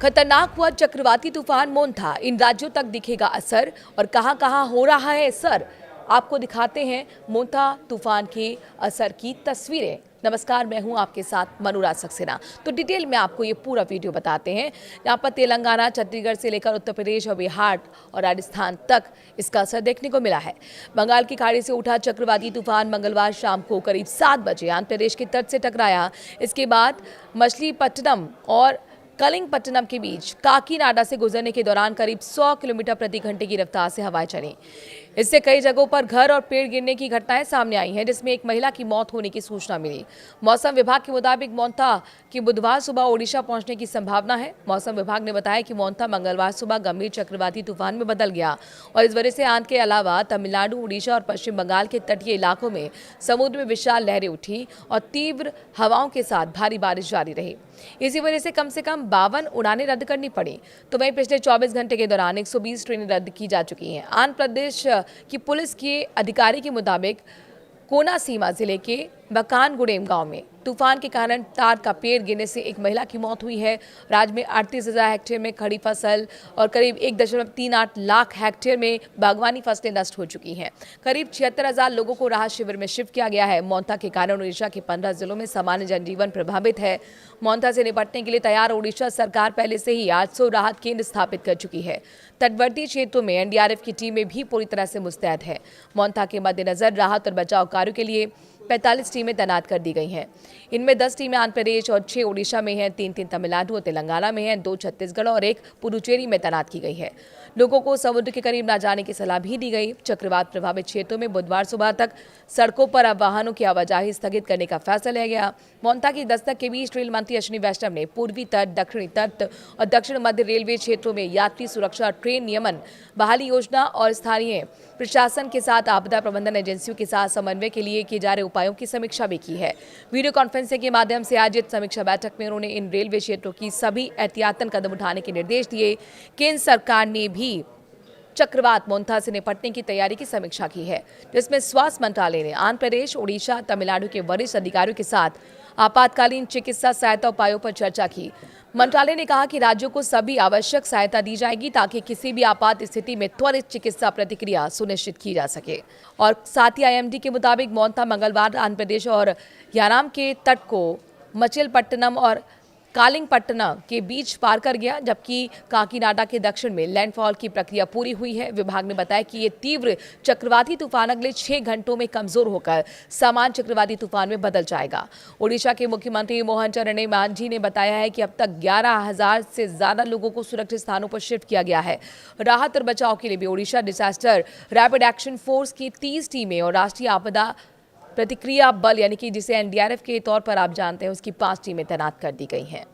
खतरनाक हुआ चक्रवाती तूफान मोंथा। इन राज्यों तक दिखेगा असर और कहां-कहां हो रहा है असर, आपको दिखाते हैं मोंथा तूफान के असर की तस्वीरें। नमस्कार, मैं हूं आपके साथ मनोराज सक्सेना। तो डिटेल में आपको ये पूरा वीडियो बताते हैं। यहाँ पर तेलंगाना, छत्तीसगढ़ से लेकर उत्तर प्रदेश और बिहार और राजस्थान तक इसका असर देखने को मिला है। बंगाल की खाड़ी से उठा चक्रवाती तूफान मंगलवार शाम को करीब 7 बजे आंध्र प्रदेश के तट से टकराया। इसके बाद मछलीपट्टनम और कलिंगपट्टनम के बीच काकीनाडा से गुजरने के दौरान करीब 100 किलोमीटर प्रति घंटे की रफ्तार से हवाएं चली। इससे कई जगहों पर घर और पेड़ गिरने की घटनाएं सामने आई हैं, जिसमें एक महिला की मौत होने की सूचना मिली। मौसम विभाग के मुताबिक मोंथा की बुधवार सुबह ओडिशा पहुंचने की संभावना है। मौसम विभाग ने बताया कि मोंथा मंगलवार सुबह गंभीर चक्रवाती तूफान में बदल गया और इस वजह से आंध्र के अलावा तमिलनाडु, उड़ीसा और पश्चिम बंगाल के तटीय इलाकों में समुद्र में विशाल लहरें उठी और तीव्र हवाओं के साथ भारी बारिश जारी रही। इसी वजह से कम 52 उड़ानें रद्द करनी पड़ी। तो वहीं पिछले 24 घंटे के दौरान 120 ट्रेनें रद्द की जा चुकी हैं। आंध्र प्रदेश की पुलिस के अधिकारी के मुताबिक कोनासीमा जिले के बकानगुडेम गांव में तूफान के कारण तार का पेड़ गिरने से एक महिला की मौत हुई है। राज्य में 38,000 हेक्टेयर में खड़ी फसल और करीब 1.38 लाख हेक्टेयर में बागवानी फसलें नष्ट हो चुकी हैं। करीब 76,000 लोगों को राहत शिविर में शिफ्ट किया गया है। मोंथा के कारण उड़ीसा के 15 जिलों में सामान्य जनजीवन प्रभावित है। मोंथा से निपटने के लिए तैयार उड़ीसा सरकार पहले से ही 800 राहत केंद्र स्थापित कर चुकी है। तटवर्ती क्षेत्रों में एनडीआरएफ की टीमें भी पूरी तरह से मुस्तैद है। मोंथा के मद्देनजर राहत और बचाव कार्यों के लिए 45 टीमें तैनात कर दी गई हैं। इनमें 10 टीमें आंध्र प्रदेश और 6 ओडिशा में हैं, 3 तमिलनाडु और तेलंगाना में हैं, 2 छत्तीसगढ़ और 1 पुडुचेरी में तैनात की गई है। लोगों को समुद्र के करीब न जाने की सलाह भी दी गई। चक्रवात प्रभावित क्षेत्रों में बुधवार सुबह तक सड़कों पर अब वाहनों की आवाजाही स्थगित करने का फैसला लिया गया। मोंथा की दस्तक के बीच रेल मंत्री अश्विनी वैष्णव ने पूर्वी तट, दक्षिणी तट और दक्षिण मध्य रेलवे क्षेत्रों में यात्री सुरक्षा, ट्रेन नियमन, बहाली योजना और स्थानीय प्रशासन के साथ आपदा प्रबंधन एजेंसियों के साथ समन्वय के लिए किए जा रहे उपायों की समीक्षा भी की है। वीडियो कॉन्फ्रेंसिंग के माध्यम से आयोजित समीक्षा बैठक में उन्होंने इन रेलवे क्षेत्रों की सभी एहतियातन कदम उठाने के निर्देश दिए। केंद्र सरकार ने भी चक्रवात मोंथा से निपटने की तैयारी की समीक्षा की है, जिसमें स्वास्थ्य मंत्रालय ने आंध्र प्रदेश, उड़ीसा, तमिलनाडु के वरिष्ठ अधिकारियों के साथ आपातकालीन चिकित्सा सहायता उपायों पर चर्चा की। मंत्रालय ने कहा कि राज्यों को सभी आवश्यक सहायता दी जाएगी ताकि किसी भी आपात स्थिति में त्वरित चिकित्सा प्रतिक्रिया सुनिश्चित की जा सके। और साथ ही आईएमडी के मुताबिक मोंथा मंगलवार आंध्र प्रदेश और यानाम के तट को मचिलपट्टनम और कालिंगपट्टनम के बीच पार कर गया, जबकि काकीनाडा के दक्षिण में लैंडफॉल की प्रक्रिया पूरी हुई है। विभाग ने बताया कि ये तीव्र चक्रवाती तूफान अगले 6 घंटों में कमजोर होकर सामान्य चक्रवाती तूफान में बदल जाएगा। ओडिशा के मुख्यमंत्री मोहन चरण मांझी ने बताया है कि अब तक 11,000 से ज्यादा लोगों को सुरक्षित स्थानों पर शिफ्ट किया गया है। राहत और बचाव के लिए भी Odisha disaster rapid action force की 30 टीमें और राष्ट्रीय आपदा प्रतिक्रिया बल यानी कि जिसे एनडीआरएफ के तौर पर आप जानते हैं, उसकी 5 टीमें तैनात कर दी गई हैं।